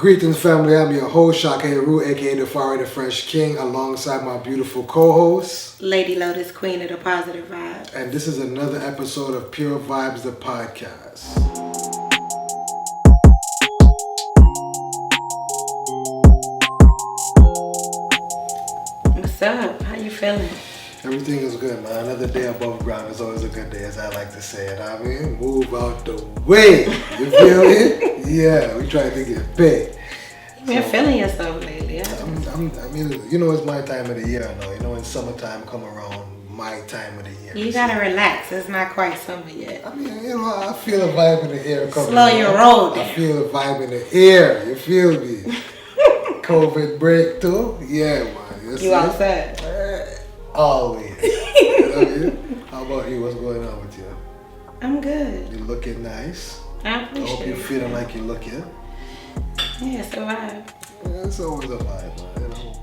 Greetings, family. I'm your host, Shaka Heru, aka the Fiery the Fresh King, alongside my beautiful co-host, Lady Lotus, Queen of the Positive Vibes. And this is another episode of Pure Vibes, the podcast. What's up? How you feeling? Everything is good, man. Another day above ground is always a good day, as I like to say it. I mean, move out the way. You feel me? Yeah, we trying to get big. You've been feeling yourself lately. I mean, you know, it's my time of the year now. You know, when summertime come around, my time of the year. You gotta relax. It's not quite summer yet. I mean, you know, I feel a vibe in the air coming. Slow your roll down. I feel a vibe in the air. You feel me? COVID break too? Yeah, man. You outside? Always. You know what I mean? How about you? What's going on with you? I'm good. You looking nice. I appreciate it. I hope you're feeling like you're looking. Yeah, it's a vibe. Yeah, it's always a vibe, man. You know?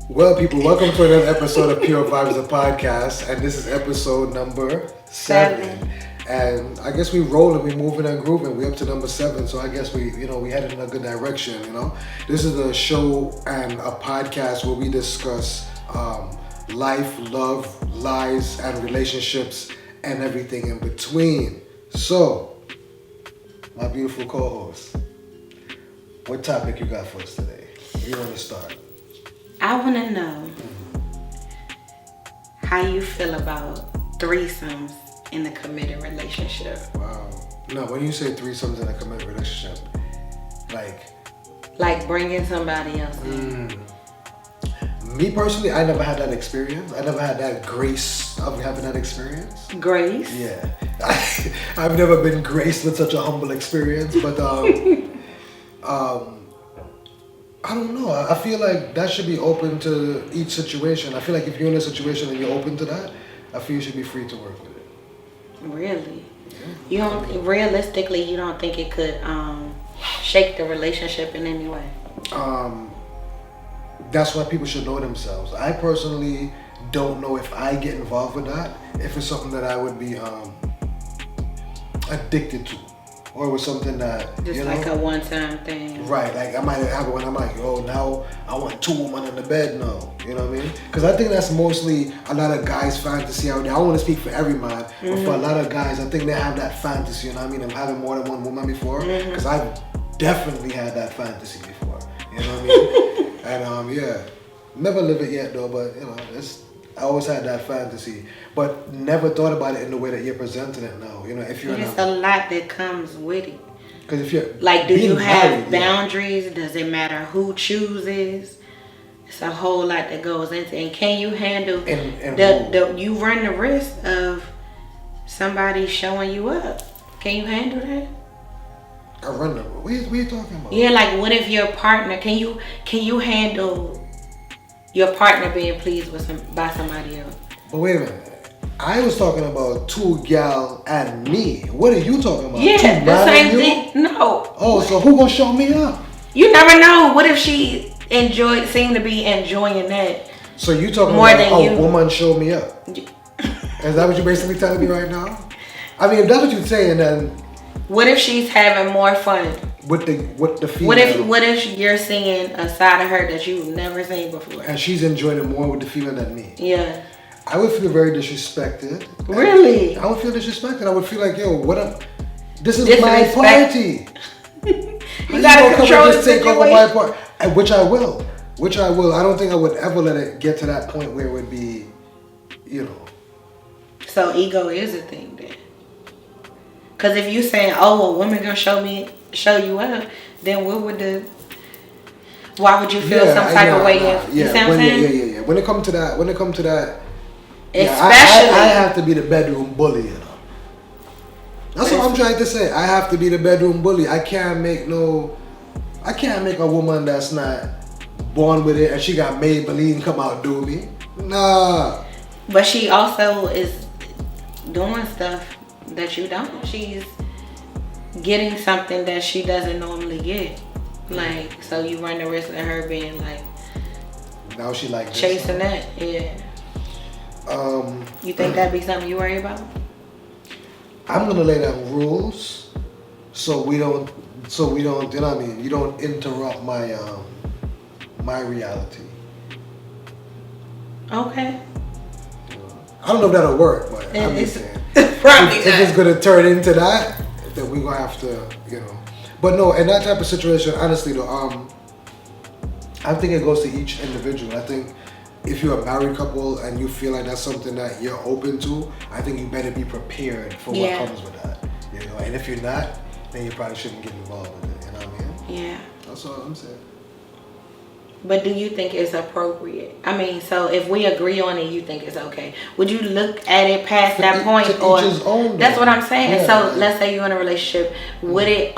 Well, people, welcome to another episode of Pure Vibes, the podcast, and this is episode number 7. And I guess we rolling, we moving and grooving. We up to number 7, so I guess we headed in a good direction. You know, this is a show and a podcast where we discuss life, love, lies, and relationships, and everything in between. So, my beautiful co-host, what topic you got for us today? Where you want to start? I want to know how you feel about threesomes in a committed relationship. Wow. No, when you say threesomes in a committed relationship, like bringing somebody else in. Me personally, I never had that experience. I never had that grace of having that experience. Grace? Yeah. I've never been graced with such a humble experience, but I don't know. I feel like that should be open to each situation. I feel like if you're in a situation and you're open to that, I feel you should be free to work with it. Really? Yeah. Realistically, you don't think it could shake the relationship in any way? That's why people should know themselves. I personally don't know if I get involved with that, if it's something that I would be addicted to, or it was something that just like a one-time thing. Right, like I might have it when I'm like, oh, now I want 2 women in the bed now. You know what I mean? Because I think that's mostly a lot of guys' fantasy out there. I don't want to speak for every man, but for a lot of guys, I think they have that fantasy. You know what I mean? Of having more than one woman before. Because I've definitely had that fantasy before. You know what I mean? And yeah, never live it yet though. But you know, I always had that fantasy, but never thought about it in the way that you're presenting it now. You know, if you're there's a lot that comes with it. Because if you're like, do you have boundaries? Yeah. Does it matter who chooses? It's a whole lot that goes into it. And can you handle you run the risk of somebody showing you up? Can you handle that? I run the what are you talking about? Yeah, like what if your partner can you handle your partner being pleased by somebody else? But wait a minute. I was talking about 2 gal and me. What are you talking about? Yeah, the same thing. No. Oh, so who gonna show me up? You never know. What if she seemed to be enjoying that? So you talking more about than a woman show me up? Is that what you're basically telling me right now? I mean, if that's what you're saying, then what if she's having more fun with the female? What if you're seeing a side of her that you've never seen before, and she's enjoying it more with the female than me? Yeah. I would feel very disrespected. Really? I would feel disrespected. I would feel like, yo, this is my party. You gotta control the situation. Take over my part, which I will. I don't think I would ever let it get to that point where it would be, you know. So ego is a thing then. Because if you saying, oh, a woman gonna show you up, then why would you feel some type of way? You see what I'm saying? Yeah. When it comes to that, especially I have to be the bedroom bully, you know. That's what I'm trying to say. I have to be the bedroom bully. I can't make a woman that's not born with it and she got Maybelline come out do me. Nah. But she also is doing stuff that you don't. She's getting something that she doesn't normally get. Like, so you run the risk of her being like, now she like chasing that. Yeah. You think that'd be something you worry about? I'm gonna lay down rules so we don't So we don't, you know what I mean? You don't interrupt my my reality. Okay. I don't know if that'll work, but I'm just saying. Probably if it's gonna turn into that, then we're gonna have to, you know. But no, in that type of situation, honestly though, I think it goes to each individual. I think if you're a married couple and you feel like that's something that you're open to, I think you better be prepared for what comes with that. You know, and if you're not, then you probably shouldn't get involved with it. You know what I mean? Yeah. That's all I'm saying. But do you think it's appropriate? I mean, so if we agree on it, you think it's okay? Would you look at it past that point, or his own, that's what I'm saying? Yeah, so let's say you're in a relationship. Would it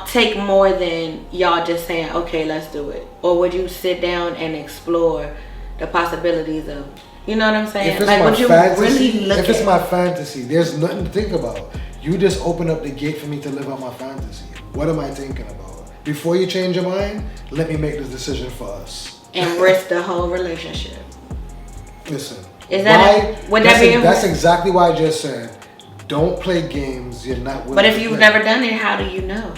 take more than y'all just saying, okay, let's do it, or would you sit down and explore the possibilities of, you know what I'm saying? If it's like, my would you fantasy, really look if it's at my fantasy, there's nothing to think about. You just open up the gate for me to live out my fantasy. What am I thinking about? Before you change your mind, let me make this decision for us. and risk the whole relationship? Listen. Is that would that be? That's exactly why I just said. Don't play games you're not willing But if to you've play. never done it, how do you know?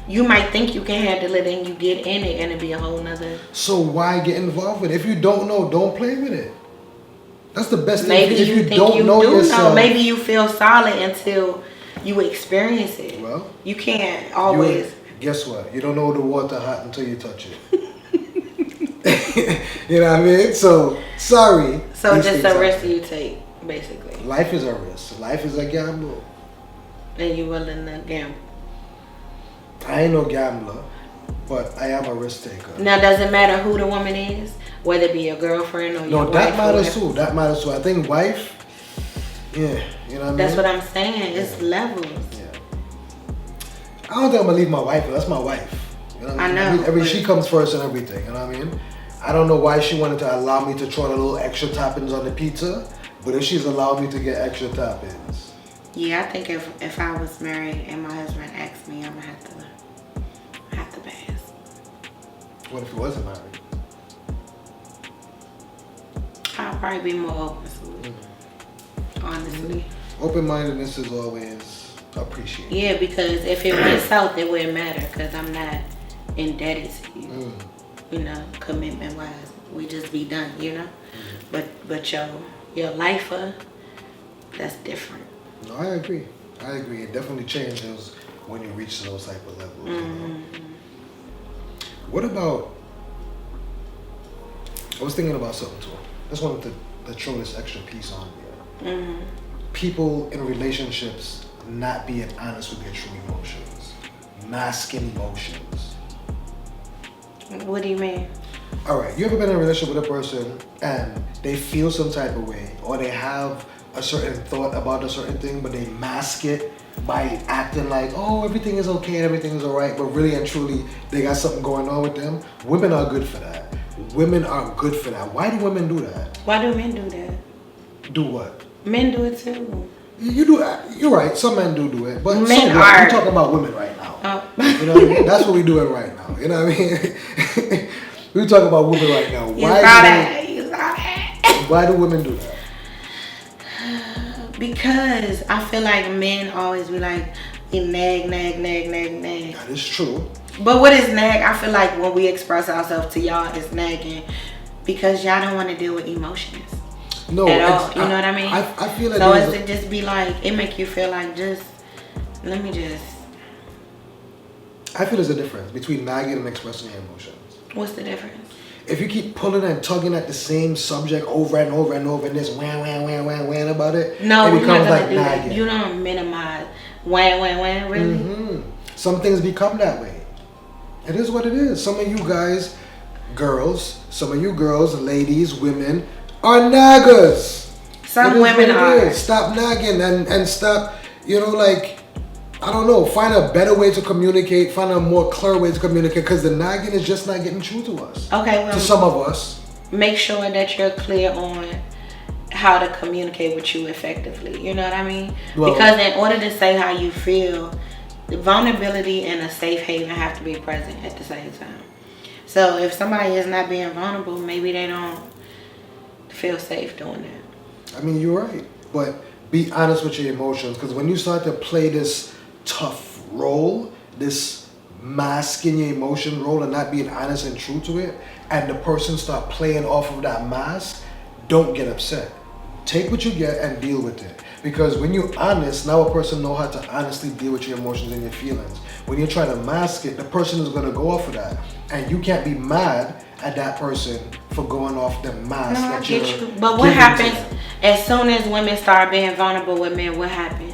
You might think you can handle it and you get in it and it'd be a whole nother. So why get involved with it? If you don't know, don't play with it. That's the best thing. Maybe If you you think don't you know do yourself, know. Maybe you feel solid until you experience it. Well, you can't always. Guess what? You don't know the water hot until you touch it. You know what I mean? So, sorry. So just a risk you take, basically. Life is a risk. Life is a gamble. And you willing to gamble. I ain't no gambler, but I am a risk taker. Now, does it matter who the woman is? Whether it be your girlfriend or your wife? No, that matters too. That matters too. I think wife, yeah, you know what I mean? That's what I'm saying. It's levels. Yeah. I don't think I'm gonna leave my wife. That's my wife. You know what I mean? I know. She comes first and everything. You know what I mean? I don't know why she wanted to allow me to try a little extra toppings on the pizza, but if she's allowed me to get extra toppings. Yeah, I think if I was married and my husband asked me, I'm gonna have to pass. What if he wasn't married? I'll probably be more open to it. Honestly. Open-mindedness is always appreciated. Yeah, because if it went south, it wouldn't matter because I'm not indebted to you. You know, commitment wise, we just be done. You know, but your lifer, that's different. No, I agree. It definitely changes when you reach those type of levels. You know? What about? I was thinking about something too. I just wanted to throw this extra piece on there. People in relationships not being honest with their true emotions, masking emotions. What do you mean? All right, you ever been in a relationship with a person and they feel some type of way, or they have a certain thought about a certain thing, but they mask it by acting like, oh, everything is okay and everything is all right, but really and truly they got something going on with them? Women are good for that. Women are good for that. Why do women do that? Why do men do that? Do what? Men do it too. You do. You're right. Some men do it, but Men so what? are. We're talking about women right now. Oh. You know what I mean? That's what we're doing right now. You know what I mean? We're talking about women right now. Why do women do that? Because I feel like men always be like, they nag. That is true. But what is nag? I feel like when we express ourselves to y'all, it's nagging because y'all don't want to deal with emotions. No, at all. You know what I mean? I feel like so it's to just be like, it make you feel like let me just. I feel there's a difference between nagging and expressing your emotions. What's the difference? If you keep pulling and tugging at the same subject over and over and over and just wham about it, no, it we're not becomes gonna like do nagging. that. You don't minimize wham, really? Some things become that way. It is what it is. Some of you guys, girls, ladies, women, are naggers. Some women are. Stop nagging and stop, I don't know, find a better way to communicate, find a more clear way to communicate, because the nagging is just not getting true to us. Okay, well, to some of us. Make sure that you're clear on how to communicate with you effectively. You know what I mean? Well, because in order to say how you feel, the vulnerability and a safe haven have to be present at the same time. So if somebody is not being vulnerable, maybe they don't feel safe doing that. I mean, you're right. But be honest with your emotions, because when you start to play this tough role, this masking your emotion role and not being honest and true to it, and the person start playing off of that mask, don't get upset. Take what you get and deal with it. Because when you're honest, now a person know how to honestly deal with your emotions and your feelings. When you're trying to mask it, the person is going to go off of that. And you can't be mad at that person for going off the mask. No, I get you. But what happens as soon as women start being vulnerable with men? What happens?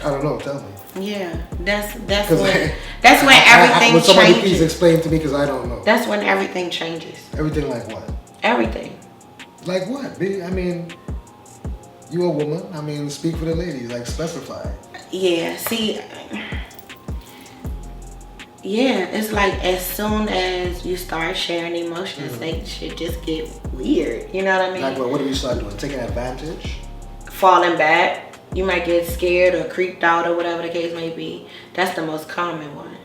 I don't know. Tell me. Yeah, that's when everything would somebody changes. please explain to me, because I don't know. That's when everything changes. Everything like what? Everything. Like what? I mean, you a woman. I mean, speak for the ladies. Like, specify. Yeah. See. Yeah, it's like as soon as you start sharing emotions, they should just get weird. You know what I mean? Like what do you start doing? Taking advantage? Falling back. You might get scared or creeped out or whatever the case may be. That's the most common one.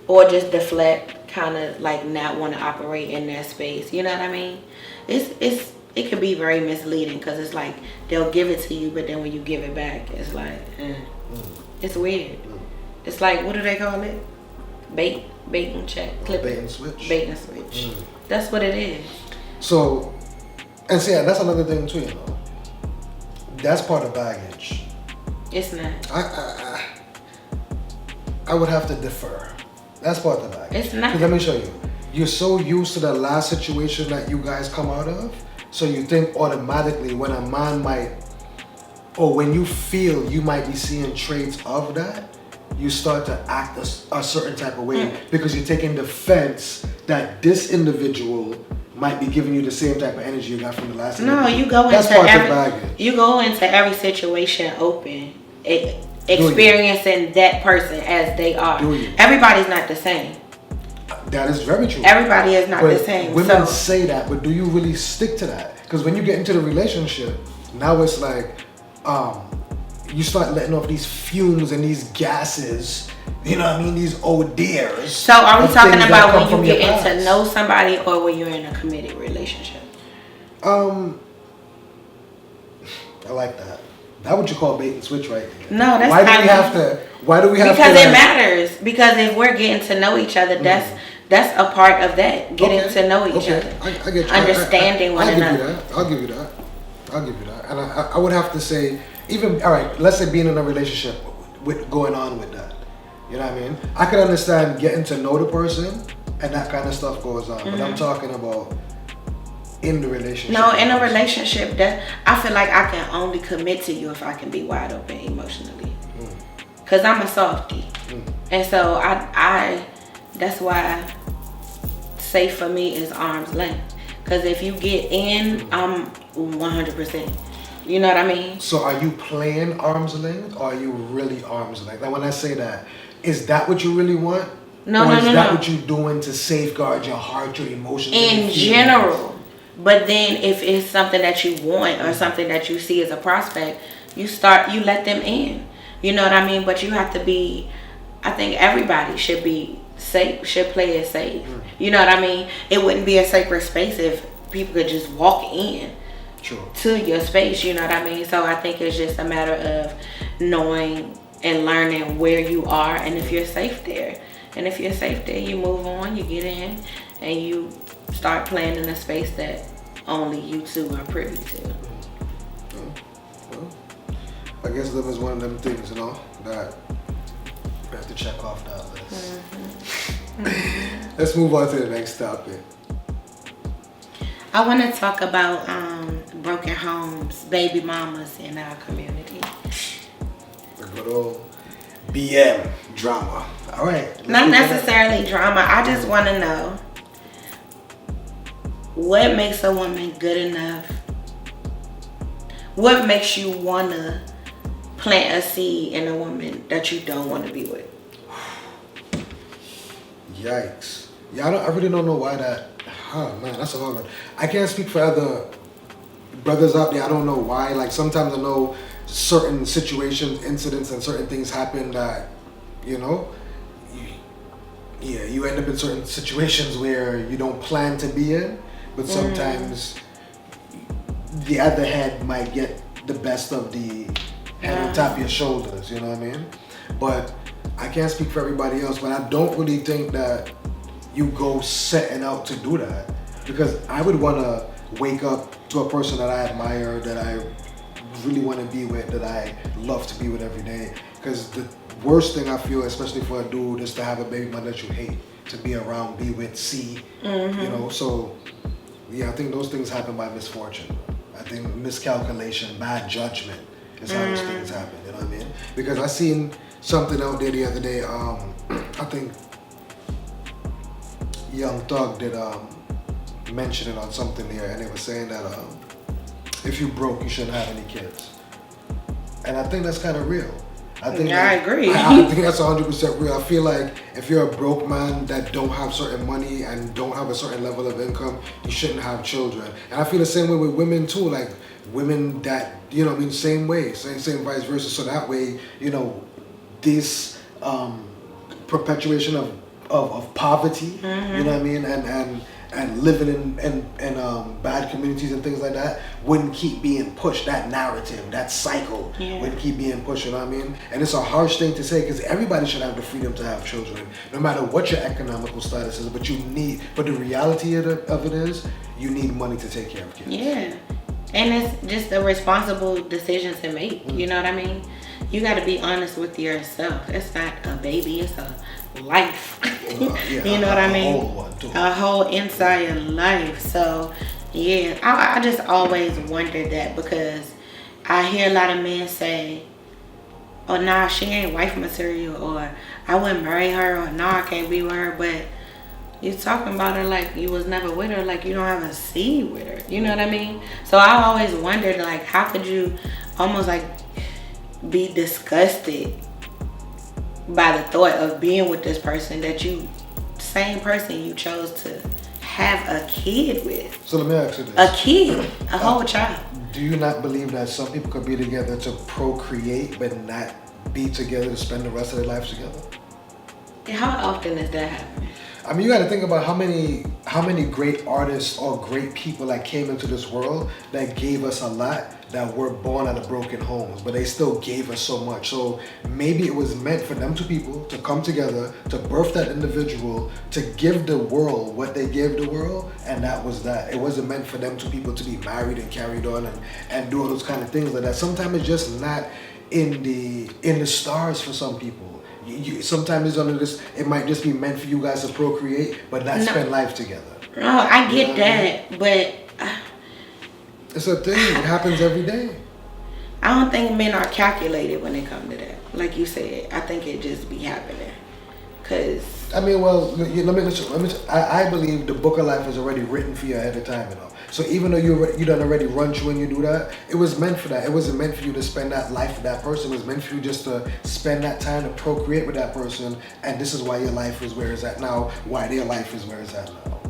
Or just deflect, kind of like not want to operate in that space. You know what I mean? It can be very misleading, because it's like they'll give it to you, but then when you give it back, it's like, it's weird. It's like, what do they call it? Bait and check. Clip bait and switch. Bait and switch. That's what it is. So, and see, that's another thing too, you know. That's part of baggage. It's not. I would have to defer. That's part of the baggage. It's not. Because let me show you. You're so used to the last situation that you guys come out of, so you think automatically when a man might, or when you feel you might be seeing traits of that, you start to act a certain type of way because you're taking defense that this individual might be giving you the same type of energy you got from the last. No, individual. you go That's into baggage. You go into every situation open, experiencing that person as they are. Everybody's not the same. That is very true. Everybody is not the same. Women say that, but do you really stick to that? Because when you get into the relationship, now it's like, you start letting off these fumes and these gases, you know what I mean? These odors. So are we talking about when you get to know somebody, or when you're in a committed relationship? I like that. That what you call bait and switch right there. No, that's why do we have to? Because it matters. Because if we're getting to know each other, that's a part of that. Getting to know each other. I get you. Understanding one another. I'll give you that. And I would have to say, even, all right, let's say being in a relationship with going on with that. You know what I mean? I can understand getting to know the person and that kind of stuff goes on. But I'm talking about in the relationship. No, in a relationship, that I feel like I can only commit to you if I can be wide open emotionally. Cause I'm a softie. And so I that's why safe for me is arm's length. Cause if you get in, I'm 100%. You know what I mean? So are you playing arm's length, or are you really arm's length? Like when I say that, is that what you really want? No. Is that what you're doing to safeguard your heart, your emotions? In general. But then if it's something that you want or something that you see as a prospect, you let them in. You know what I mean? But you have to be, I think everybody should be safe, should play it safe. You know what I mean? It wouldn't be a sacred space if people could just walk in. True. To your space, you know what I mean? So I think it's just a matter of knowing and learning where you are and if you're safe there. And if you're safe there, you move on, you get in, and you start playing in a space that only you two are privy to. Well, I guess that was one of them things, you know, that we have to check off that list. Let's move on to the next topic. I want to talk about broken homes, baby mamas in our community. The good old BM drama. All right. Not necessarily drama. I just want to know, what makes a woman good enough? What makes you want to plant a seed in a woman that you don't want to be with? Yikes. Yeah, I really don't know why that. Oh man, that's a hard one. I can't speak for other brothers out there. I don't know why. Like sometimes I know certain situations, incidents, and certain things happen that, you know, you end up in certain situations where you don't plan to be in, but sometimes the other head might get the best of the head on top of your shoulders. You know what I mean? But I can't speak for everybody else, but I don't really think that you go setting out to do that, because I would want to wake up to a person that I admire, that I really want to be with, that I love to be with every day. Because the worst thing I feel, especially for a dude, is to have a baby mother that you hate, to be around, be with, see, you know. So yeah, I think those things happen by misfortune. I think miscalculation, bad judgment is how those things happen. You know what I mean? Because I seen something out there the other day. I think Young Thug did mention it on something there, and they were saying that if you broke, you shouldn't have any kids. And I think that's kind of real. I agree. I think that's 100% real. I feel like if you're a broke man that don't have certain money and don't have a certain level of income, you shouldn't have children. And I feel the same way with women too. Like women that, you know what I mean, same way, same vice versa. So that way, you know, this perpetuation of poverty, you know what I mean, and living in bad communities and things like that wouldn't keep being pushed. That narrative, that cycle wouldn't keep being pushed, you know what I mean? And it's a harsh thing to say, because everybody should have the freedom to have children, no matter what your economical status is. But the reality of it is, you need money to take care of kids. Yeah. And it's just a responsible decision to make, you know what I mean? You got to be honest with yourself. It's not a baby, it's a life. You know what I mean? A whole entire life. So yeah, I just always wondered that, because I hear a lot of men say, oh nah, she ain't wife material, or I wouldn't marry her, or nah, I can't be with her. But you talking about her like you was never with her, like you don't have a seed with her, you know what I mean? So I always wondered, like, how could you almost like be disgusted by the thought of being with this person, that same person you chose to have a kid with. So let me ask you this. A kid, a whole child. Do you not believe that some people could be together to procreate but not be together to spend the rest of their lives together? How often is that happening? I mean, you got to think about how many great artists or great people that came into this world that gave us a lot, that were born out of broken homes, but they still gave us so much. So maybe it was meant for them two people to come together, to birth that individual, to give the world what they gave the world, and that was that. It wasn't meant for them two people to be married and carried on and do all those kind of things like that. Sometimes it's just not in the stars for some people. Sometimes it might just be meant for you guys to procreate, but not spend life together. No, I get that, but it's a thing. It happens every day. I don't think men are calculated when it comes to that. Like you said, I think it just be happening. Cause I mean, well, I believe the book of life is already written for you ahead of time, you know. So even though you done already run through and you do that, it was meant for that. It wasn't meant for you to spend that life with that person. It was meant for you just to spend that time to procreate with that person. And this is why your life is where it's at now. Why their life is where it's at now.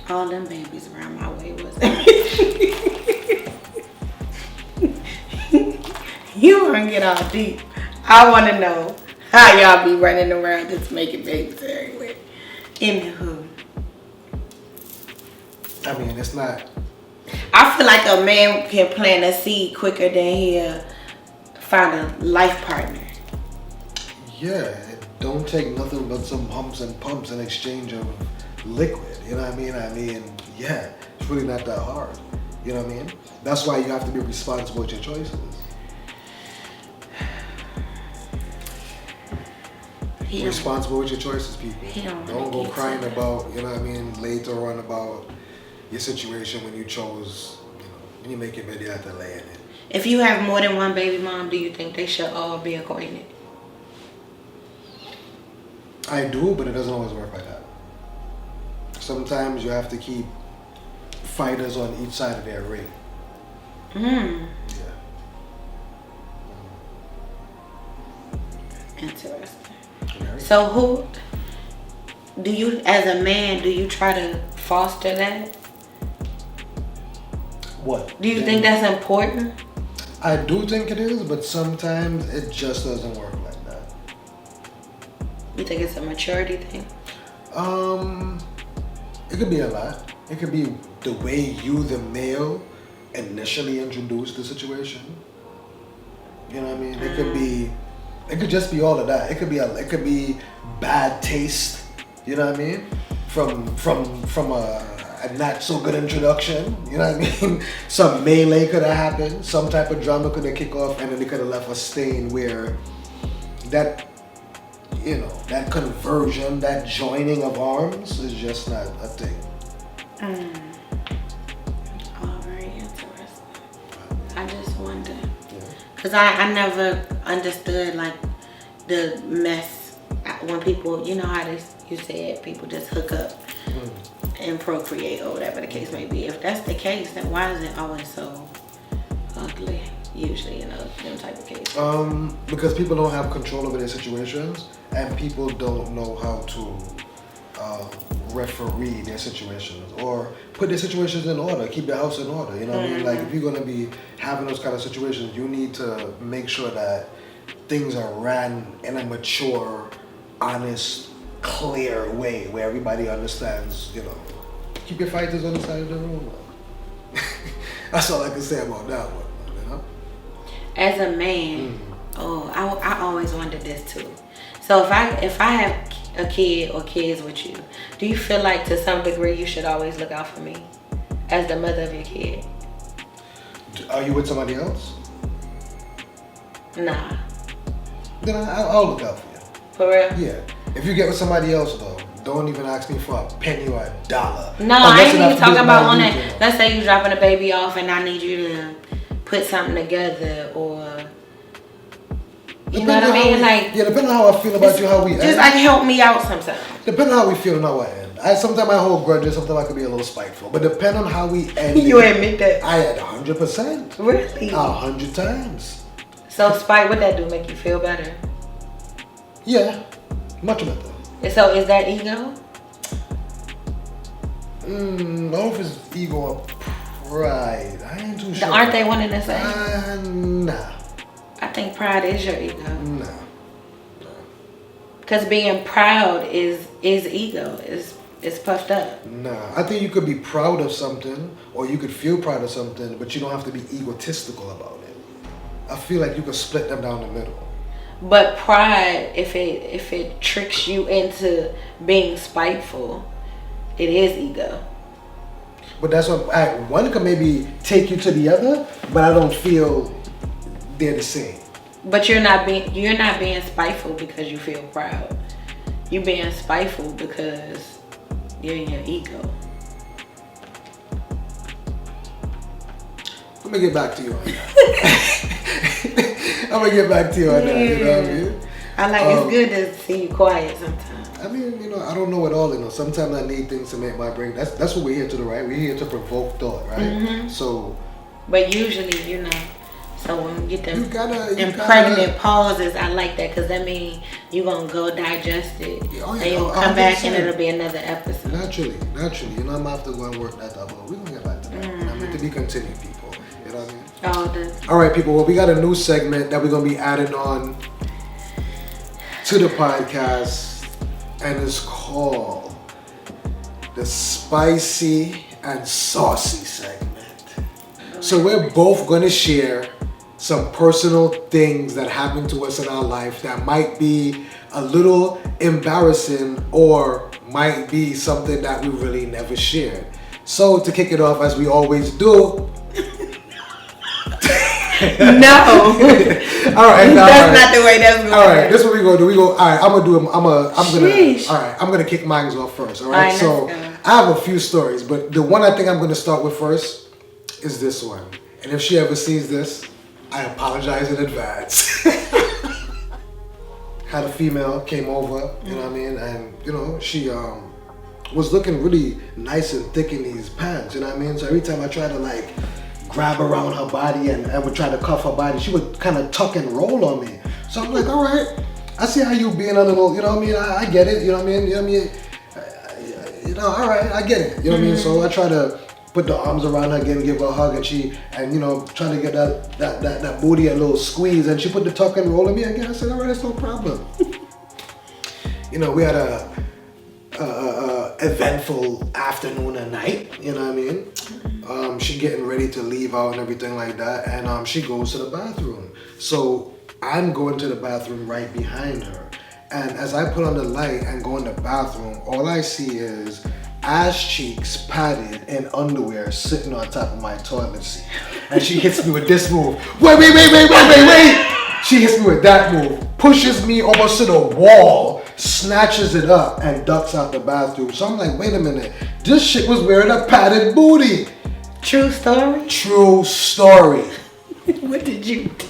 All them babies around my way was You wanna get all deep. I wanna know how y'all be running around just making babies everywhere. In the hood. I mean, it's not. I feel like a man can plant a seed quicker than he'll find a life partner. Yeah, it don't take nothing but some humps and pumps in exchange of liquid. You know what I mean? Yeah, it's really not that hard. You know what I mean? That's why you have to be responsible with your choices. Responsible with your choices, people. Don't go crying about, you know what I mean, later on about your situation when you chose, you know, when you make your bed, you have to lay in it. If you have more than one baby mom, do you think they should all be acquainted? I do, but it doesn't always work like that. Sometimes you have to keep fighters on each side of their ring. Yeah. Interesting. So who do you, as a man, do you try to foster that? What? Do you think that's important? I do think it is, but sometimes it just doesn't work like that. You think it's a maturity thing? It could be a lot. It could be the way you, the male, initially introduced the situation. You know what I mean? It could be It could just be all of that. It could be bad taste. You know what I mean? From a not so good introduction. You know what I mean? Some melee could have happened. Some type of drama could have kicked off, and then they could have left a stain where that, you know, that conversion, that joining of arms is just not a thing. Oh, very interesting. I just wonder. Because I never understood, like, the mess when people, you know how you said people just hook up and procreate or whatever the case may be. If that's the case, then why is it always so ugly? Usually, you know, them type of cases. Because people don't have control over their situations, and people don't know how to referee their situations or put their situations in order, keep their house in order. You know what I mean? Like, if you're gonna be having those kind of situations, you need to make sure that things are ran in a mature, honest, clear way where everybody understands. You know, keep your fighters on the side of the room. That's all I can say about that one. As a man, I always wondered this too. So if I have a kid or kids with you, do you feel like to some degree you should always look out for me as the mother of your kid? Are you with somebody else? Nah. Then I'll look out for you. For real? Yeah. If you get with somebody else though, don't even ask me for a penny or a dollar. No, I ain't even talking about on that. Let's say you dropping a baby off and I need you to put something together, or you know what I mean? Like, yeah, depending on how I feel about you, how we just like help me out sometimes. Depending on how we feel and how I end. Sometimes I hold grudges, sometimes I could be a little spiteful. But depending on how we end, you admit that? I had 100%. Really? 100 times. So spite, what that do? Make you feel better? Yeah, much better. And so is that ego? I don't know if it's ego or pride. I ain't too sure. Aren't they one and the same? Nah. I think pride is your ego. Nah. Because being proud is ego. It's puffed up. Nah. I think you could be proud of something, or you could feel proud of something, but you don't have to be egotistical about it. I feel like you could split them down the middle. But pride, if it tricks you into being spiteful, it is ego. But that's what one could maybe take you to the other, but I don't feel they're the same. But you're not being spiteful because you feel proud. You're being spiteful because you're in your ego. I'm gonna get back to you on that. I'm gonna get back to you on that. You know what I mean? It's good to see you quiet sometimes. I mean, you know, I don't know it all. You know, sometimes I need things to make my brain. That's what we're here to do, right? We're here to provoke thought, right? Mm-hmm. So. But usually, you know, so when you get them pregnant pauses, I like that because that means you're gonna go digest it, and you'll come back and it'll be another episode. Naturally, you know, I'm gonna have to go and work that out. We're gonna get back to that. Mm-hmm. I mean, to be continued, people. You know what I mean? All right, people. Well, we got a new segment that we're gonna be adding on to the podcast, and it's called the Spicy and Saucy segment. So we're both going to share some personal things that happen to us in our life that might be a little embarrassing or might be something that we really never shared. So to kick it off, as we always do. No. All right. That's not the way that's going. All right, this is what we gonna do. All right, I'm gonna kick mine off first. All right. So I have a few stories, but the one I think I'm gonna start with first is this one. And if she ever sees this, I apologize in advance. Had a female came over, you know what I mean, and you know she was looking really nice and thick in these pants, you know what I mean. So every time I tried to like grab around her body and I would try to cuff her body, she would kind of tuck and roll on me. So I'm like, all right, I see how you being a little, you know what I mean. I get it, you know what I mean. You know what I mean. All right, I get it, you know what I mean. So I try to put the arms around her again, give her a hug, and you know, trying to get that booty a little squeeze, and she put the tuck and roll on me again. I said, all right, that's no problem. You know, we had a eventful afternoon and night, you know what I mean? She getting ready to leave out and everything like that, and she goes to the bathroom. So I'm going to the bathroom right behind her. And as I put on the light and go in the bathroom, all I see is ass cheeks padded in underwear sitting on top of my toilet seat. And she hits me with this move. Wait. She hits me with that move, pushes me almost to the wall, snatches it up, and ducks out the bathroom. So I'm like, wait a minute, this shit was wearing a padded booty. True story? True story. What did you do?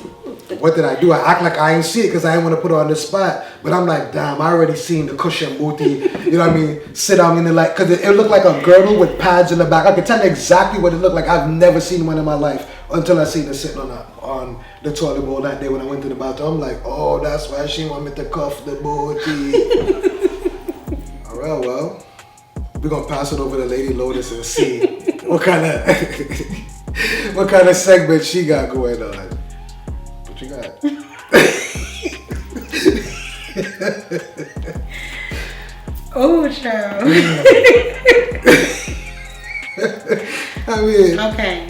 What did I do? I act like I ain't see it because I didn't want to put her on the spot. But I'm like, damn, I already seen the cushion booty, you know what I mean, sit down in the light. Because it looked like a girdle with pads in the back. I could tell you exactly what it looked like. I've never seen one in my life until I seen it sitting on the toilet bowl that day when I went to the bathroom. I'm like, oh, that's why she want me to cuff the booty. All right, well, we're going to pass it over to Lady Lotus and see what kind of segment she got going on. What you got? Oh, child. I mean. Okay.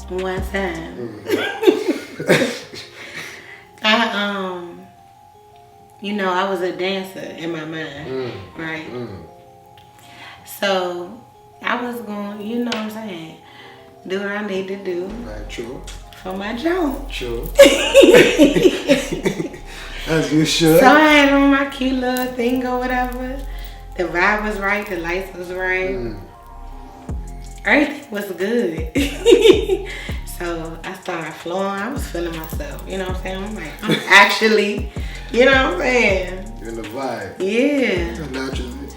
One time. I was a dancer in my mind, right? So I was going, you know what I'm saying, do what I need to do. Right, true. For my job. True. As you should. So I had on my cute little thing or whatever. The vibe was right, the lights was right. Everything was good. So I started flowing. I was feeling myself. You know what I'm saying? I'm like, I'm actually, you know what I'm saying? You're in the vibe. Yeah. Naturally.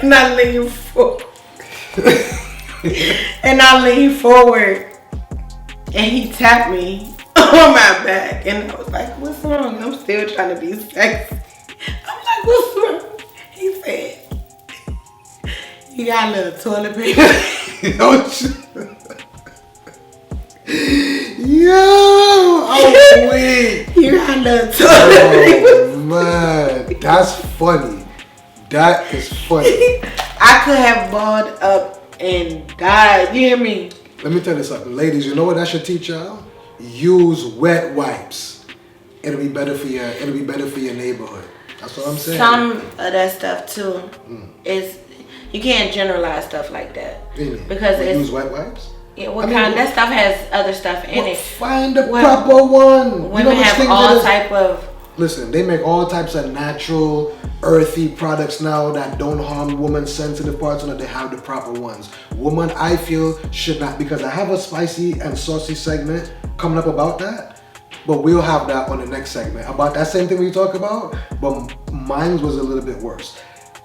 And I lean forward. And I leaned forward. And he tapped me on my back. And I was like, what's wrong? I'm still trying to be sexy. I'm like, what's wrong? He said, you got a little toilet paper. Yo, I'm weak. You got a little toilet paper. Oh, man. That's funny. That is funny. I could have balled up and died. You hear me? Let me tell you something. Ladies, you know what that should teach y'all? Use wet wipes. It'll be better for your neighborhood. That's what I'm saying. Some of that stuff too is you can't generalize stuff like that. Because it's use wet wipes? Yeah, that stuff has other stuff in it. Find the proper one. Women have all type of. Listen, they make all types of natural, earthy products now that don't harm women's sensitive parts, and that they have the proper ones. Woman, I feel, should not, because I have a spicy and saucy segment coming up about that, but we'll have that on the next segment about that same thing we talk about, but mine was a little bit worse.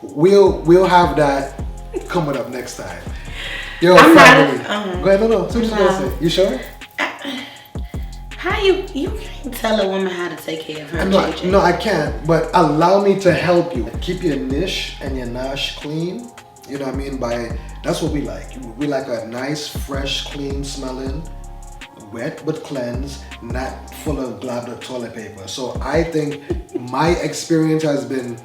We'll have that coming up next time. Yo, I'm family. Go ahead, no. So what you gonna say? You sure? How you can't tell a woman how to take care of her? No, I can't. But allow me to help you. Keep your niche and your nash clean. You know what I mean? That's what we like. We like a nice, fresh, clean smelling, wet but cleansed, not full of globbed up toilet paper. So I think my experience has been,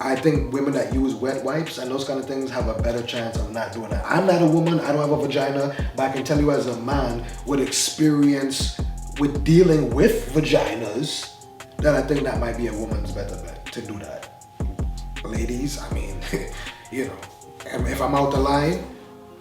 I think women that use wet wipes and those kind of things have a better chance of not doing that. I'm not a woman, I don't have a vagina, but I can tell you as a man with experience with dealing with vaginas, that I think that might be a woman's better bet to do that. Ladies, I mean, you know, if I'm out the line,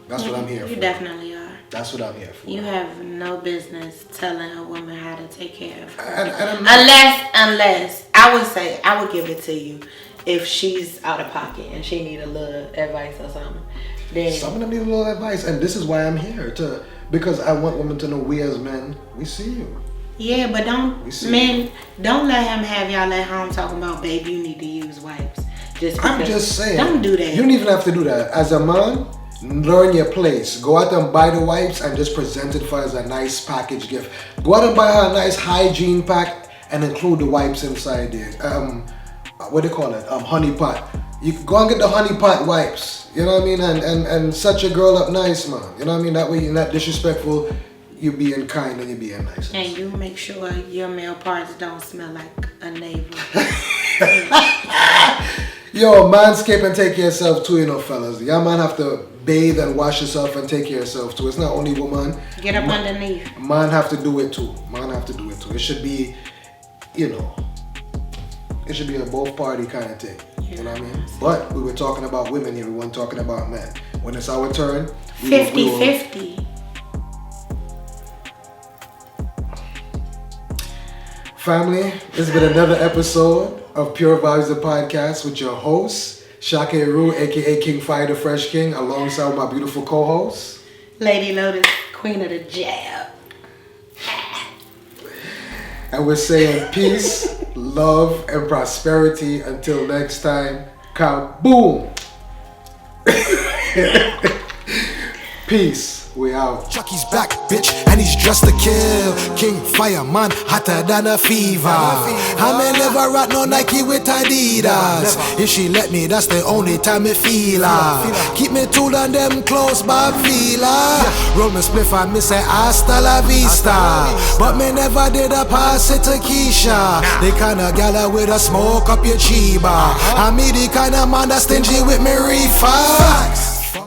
that's what I'm here for. You definitely are. That's what I'm here for. You have no business telling a woman how to take care of her. Unless, I would give it to you if she's out of pocket and she need a little advice or something. Then some of them need a little advice, and this is why I'm here because I want women to know we as men, we see you. Yeah, but don't let him have y'all at home talking about, babe, you need to use wipes. I'm just saying. Don't do that. You don't even have to do that. As a man, learn your place. Go out and buy the wipes and just present it for as a nice package gift. Go out and buy her a nice hygiene pack and include the wipes inside there. What do you call it? Honey pot. You can go and get the honey pot wipes. You know what I mean? And set your girl up nice, man. You know what I mean? That way you're not disrespectul. You being kind and you being nice. And you make sure your male parts don't smell like a navel. Yo, manscape and take care of yourself too, you know, fellas. Y'all man have to bathe and wash yourself and take care of yourself too. It's not only woman. Get up underneath. Man have to do it too. It should be, it should be a both party kind of thing. You know what I mean? But we were talking about women here. We weren't talking about men. When it's our turn, 50-50. Family, this has been another episode of Pure Vibes the Podcast with your host, Shaka Eru, aka King Fire the Fresh King, alongside my beautiful co-host, Lady Lotus, Queen of the Jab. And we're saying peace, love, and prosperity until next time. Kaboom! Peace. We out. Chucky's back, bitch, and he's dressed to kill. King Fireman, hotter than a fever. I may never rock no Nike with Adidas. If she let me, that's the only time I feel her. Keep me tool on them close, Bob Vila. Roll me spliff and me say hasta la vista. But me never did a pass it to Keisha. The kind of gala with a smoke up your chiba. I me the kind of man that's stingy with me reefer.